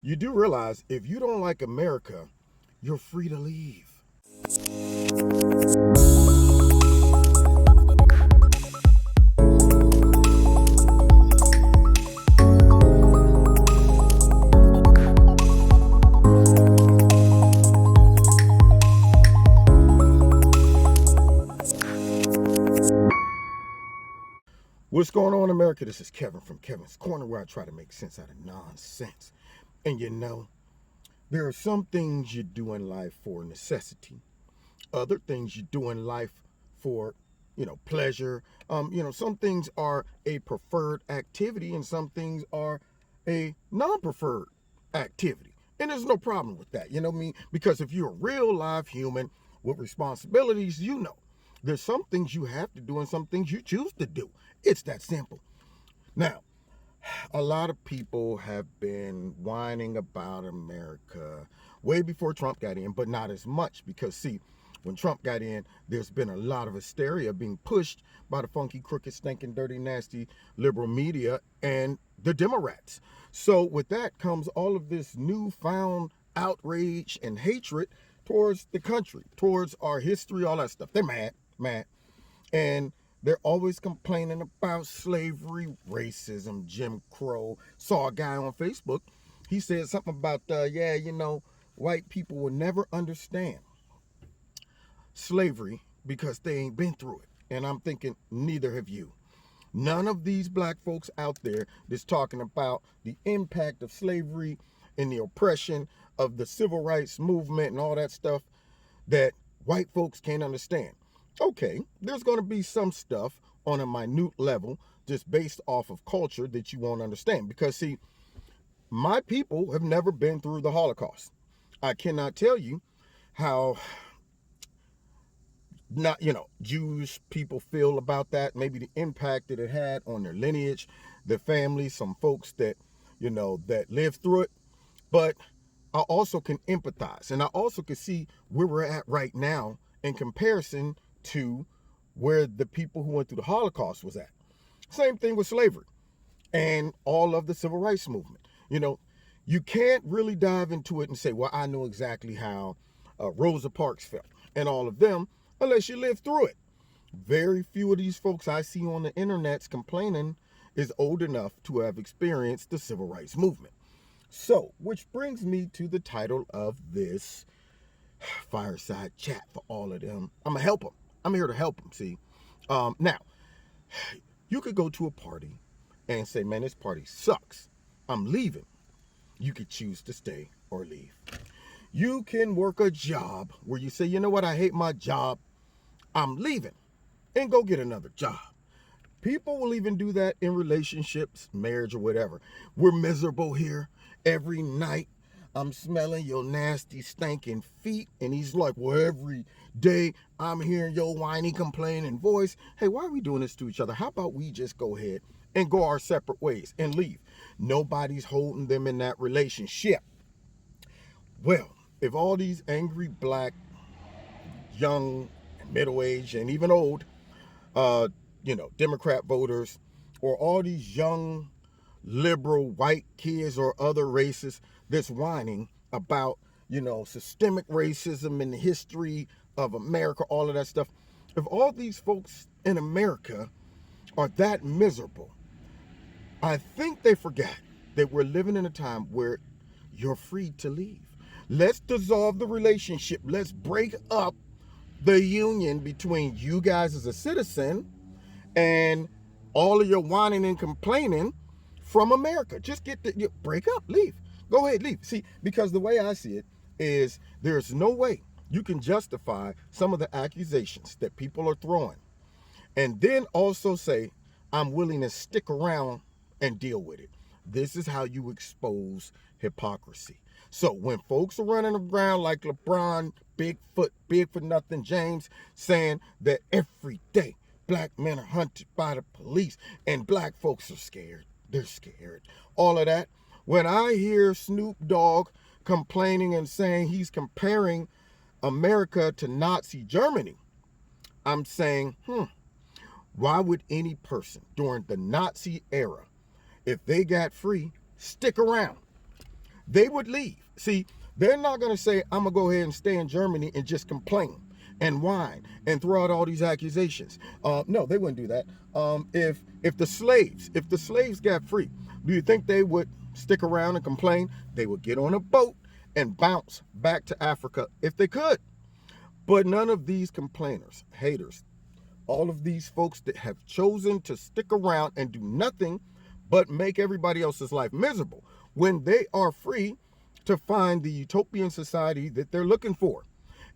you do realize if you don't like America, you're free to leave. What's going on, America? This is Kevin from Kevin's Corner, where I try to make sense out of nonsense. And you know, there are some things you do in life for necessity. Other things you do in life for, pleasure. Some things are a preferred activity and some things are a non-preferred activity. And there's no problem with that, you know what I mean? Because if you're a real live human with responsibilities, there's some things you have to do and some things you choose to do. It's that simple. Now, a lot of people have been whining about America way before Trump got in, but not as much because, see, when Trump got in, there's been a lot of hysteria being pushed by the funky, crooked, stinking, dirty, nasty liberal media and the Democrats. So with that comes all of this newfound outrage and hatred towards the country, towards our history, all that stuff. They're mad. And they're always complaining about slavery, racism, Jim Crow. Saw a guy on Facebook. He said something about, white people will never understand slavery because they ain't been through it. And I'm thinking, neither have you. None of these black folks out there that's talking about the impact of slavery and the oppression of the civil rights movement and all that stuff that white folks can't understand. Okay, there's going to be some stuff on a minute level just based off of culture that you won't understand. Because, see, my people have never been through the Holocaust. I cannot tell you how Jewish people feel about that, maybe the impact that it had on their lineage, their families, some folks that, that lived through it. But I also can empathize, and I also can see where we're at right now in comparison to where the people who went through the Holocaust was at. Same thing with slavery and all of the civil rights movement. You can't really dive into it and say, well, I know exactly how Rosa Parks felt and all of them unless you live through it. Very few of these folks I see on the internets complaining is old enough to have experienced the civil rights movement. So, which brings me to the title of this fireside chat for all of them. I'm going to help them. I'm here to help them, see. Now, you could go to a party and say, man, this party sucks. I'm leaving. You could choose to stay or leave. You can work a job where you say, you know what, I hate my job. I'm leaving, and go get another job. People will even do that in relationships, marriage, or whatever. We're miserable here every night. I'm smelling your nasty, stinking feet. And he's like, well, every day I'm hearing your whiny, complaining voice. Hey, why are we doing this to each other? How about we just go ahead and go our separate ways and leave? Nobody's holding them in that relationship. Well, if all these angry black, young, middle-aged, and even old, Democrat voters, or all these young, liberal, white kids or other races that's whining about, systemic racism and the history of America, all of that stuff. If all these folks in America are that miserable, I think they forgot that we're living in a time where you're free to leave. Let's dissolve the relationship. Let's break up the union between you guys as a citizen and all of your whining and complaining from America. Just break up, leave. Go ahead, leave. See, because the way I see it is there's no way you can justify some of the accusations that people are throwing and then also say, I'm willing to stick around and deal with it. This is how you expose hypocrisy. So when folks are running around like LeBron, Bigfoot, big for nothing James, saying that every day black men are hunted by the police and black folks are scared, they're scared, all of that. When I hear Snoop Dogg complaining and saying he's comparing America to Nazi Germany, I'm saying, why would any person during the Nazi era, if they got free, stick around? they would leave. See, they're not going to say, I'm going to go ahead and stay in Germany and just complain and whine and throw out all these accusations. No, they wouldn't do that. If the slaves got free, do you think they would stick around and complain? They would get on a boat and bounce back to Africa if they could. But none of these complainers, haters, all of these folks that have chosen to stick around and do nothing but make everybody else's life miserable when they are free to find the utopian society that they're looking for.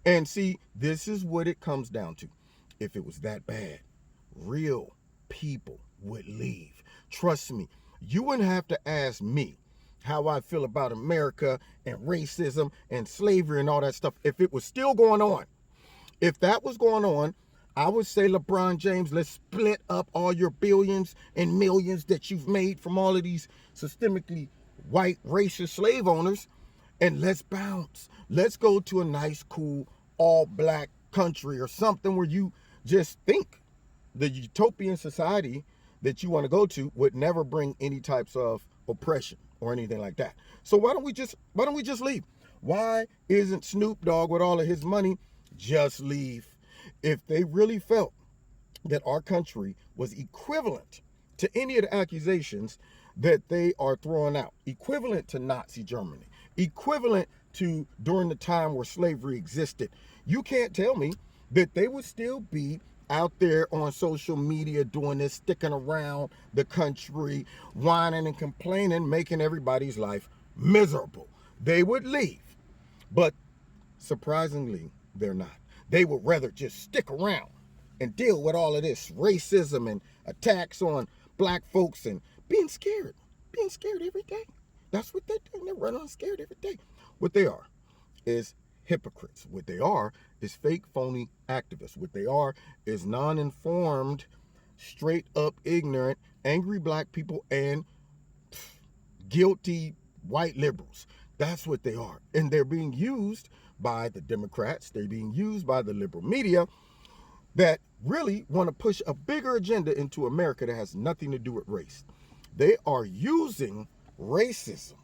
And see, this is what it comes down to. If it was that bad, real people would leave. Trust me, you wouldn't have to ask me how I feel about America and racism and slavery and all that stuff if it was still going on. If that was going on, I would say, LeBron James, let's split up all your billions and millions that you've made from all of these systemically white racist slave owners, and let's bounce. Let's go to a nice, cool, all-black country or something where you just think the utopian society that you want to go to would never bring any types of oppression or anything like that. So why don't we just leave? Why isn't Snoop Dogg with all of his money just leave? If they really felt that our country was equivalent to any of the accusations that they are throwing out, equivalent to Nazi Germany, equivalent to during the time where slavery existed, you can't tell me that they would still be out there on social media doing this, sticking around the country, whining and complaining, making everybody's life miserable. They would leave. But surprisingly, they're not. They would rather just stick around and deal with all of this racism and attacks on black folks and being scared every day. That's what they're doing. They're running on scared every day. What they are is hypocrites. What they are is fake, phony activists. What they are is non-informed, straight up ignorant, angry black people and guilty white liberals. That's what they are. And they're being used by the Democrats. They're being used by the liberal media that really want to push a bigger agenda into America that has nothing to do with race. They are using racism,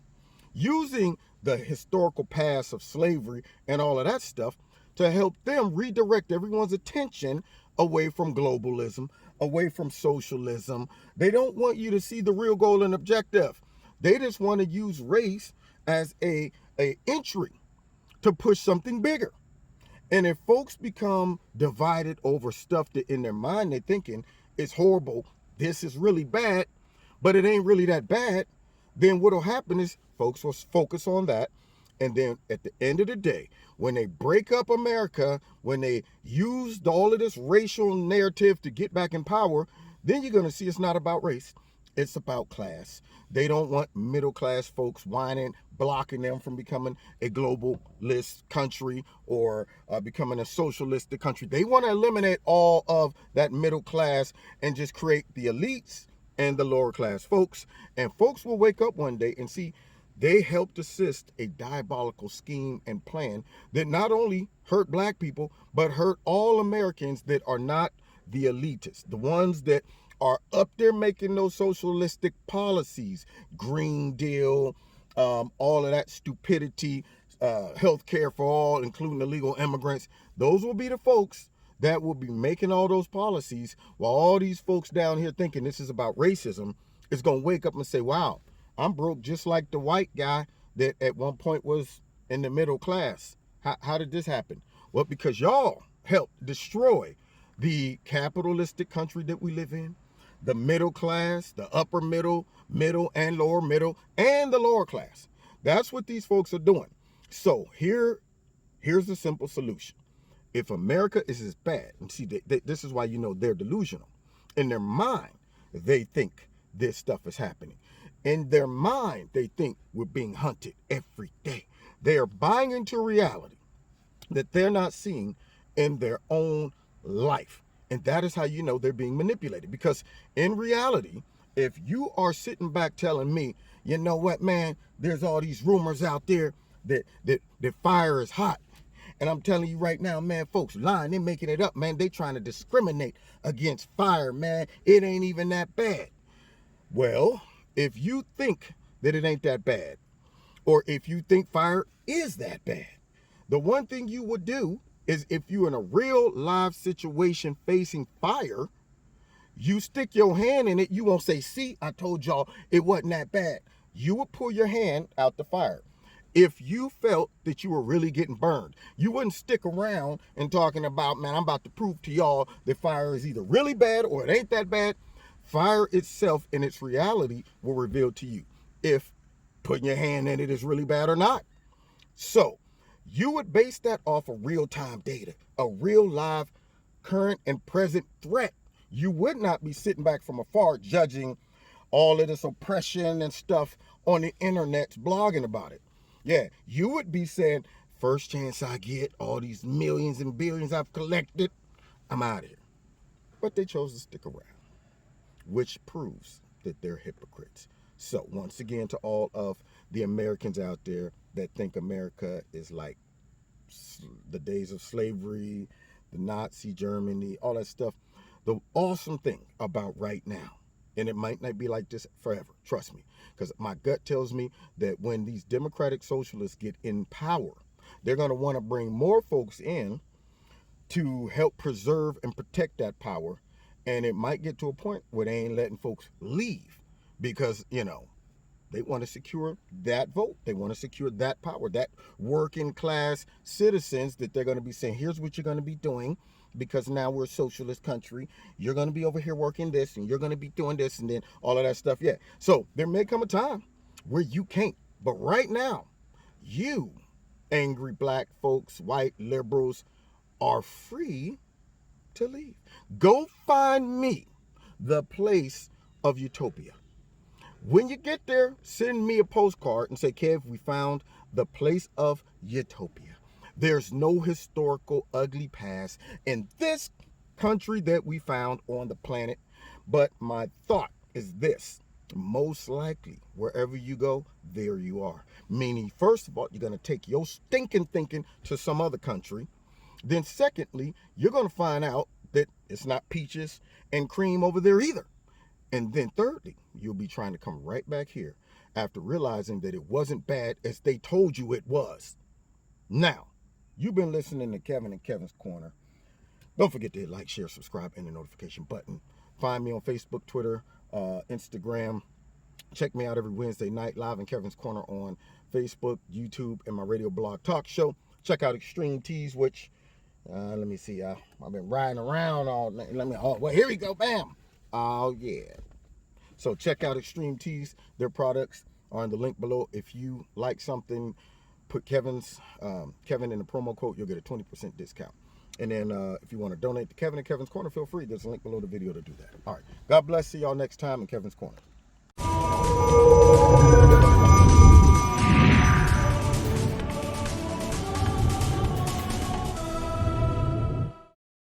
using the historical past of slavery and all of that stuff to help them redirect everyone's attention away from globalism, away from socialism. They don't want you to see the real goal and objective. They just want to use race as a entry to push something bigger. And if folks become divided over stuff that in their mind they're thinking is horrible, this is really bad, but it ain't really that bad, then what'll happen is folks will focus on that. And then at the end of the day, when they break up America, when they used all of this racial narrative to get back in power, then you're going to see it's not about race. It's about class. They don't want middle class folks whining, blocking them from becoming a globalist country or becoming a socialistic country. They want to eliminate all of that middle class and just create the elites and the lower class folks. And folks will wake up one day and see they helped assist a diabolical scheme and plan that not only hurt black people, but hurt all Americans that are not the elitists, the ones that are up there making those socialistic policies, Green Deal, all of that stupidity, health care for all, including illegal immigrants. Those will be the folks that will be making all those policies, while all these folks down here thinking this is about racism is going to wake up and say, wow, I'm broke just like the white guy that at one point was in the middle class. How did this happen? Well, because y'all helped destroy the capitalistic country that we live in, the middle class, the upper middle, middle and lower middle, and the lower class. That's what these folks are doing. So here's the simple solution. If America is as bad, and see, this is why you know they're delusional. In their mind, they think this stuff is happening. In their mind, they think we're being hunted every day. They are buying into reality that they're not seeing in their own life. And that is how you know they're being manipulated. Because in reality, if you are sitting back telling me, you know what, man, there's all these rumors out there that fire is hot. And I'm telling you right now, man, folks lying, they're making it up, man. They trying to discriminate against fire, man. It ain't even that bad. Well, if you think that it ain't that bad, or if you think fire is that bad. The one thing you would do is, if you're in a real live situation facing fire, you stick your hand in it. You won't say, see, I told y'all it wasn't that bad. You would pull your hand out the fire. If you felt that you were really getting burned, you wouldn't stick around and talking about, man, I'm about to prove to y'all that fire is either really bad or it ain't that bad. Fire itself in its reality will reveal to you if putting your hand in it is really bad or not. So you would base that off of real-time data, a real live current and present threat. You would not be sitting back from afar judging all of this oppression and stuff on the internet, blogging about it. Yeah, you would be saying, first chance I get, all these millions and billions I've collected, I'm out of here. But they chose to stick around, which proves that they're hypocrites. So once again, to all of the Americans out there that think America is like the days of slavery, the Nazi Germany, all that stuff, the awesome thing about right now, and it might not be like this forever, trust me, because my gut tells me that when these democratic socialists get in power, they're going to want to bring more folks in to help preserve and protect that power. And it might get to a point where they ain't letting folks leave because, they want to secure that vote. They want to secure that power, that working class citizens that they're going to be saying, here's what you're going to be doing, because now we're a socialist country. You're going to be over here working this, and you're going to be doing this, and then all of that stuff. Yeah. So there may come a time where you can't. But right now, you angry black folks, white liberals, are free to leave. Go find me the place of utopia. When you get there, send me a postcard and say, Kev, we found the place of utopia. There's no historical ugly past in this country that we found on the planet. But my thought is this: most likely, wherever you go, there you are. Meaning, first of all, you're going to take your stinking thinking to some other country. Then secondly, you're going to find out that it's not peaches and cream over there either. And then thirdly, you'll be trying to come right back here after realizing that it wasn't bad as they told you it was. Now, you've been listening to Kevin and Kevin's Corner. Don't forget to hit like, share, subscribe, and the notification button. Find me on Facebook, Twitter, Instagram. Check me out every Wednesday night live in Kevin's Corner on Facebook, YouTube, and my radio blog talk show. Check out Extreme Teas, which, let me see, I've been riding around all night. Well, here we go, bam. Oh, yeah. So check out Extreme Teas. Their products are in the link below. If you like something, put Kevin in the promo code. You'll get a 20% discount. And then if you want to donate to Kevin and Kevin's Corner, feel free. There's a link below the video to do that. All right. God bless. See y'all next time in Kevin's Corner.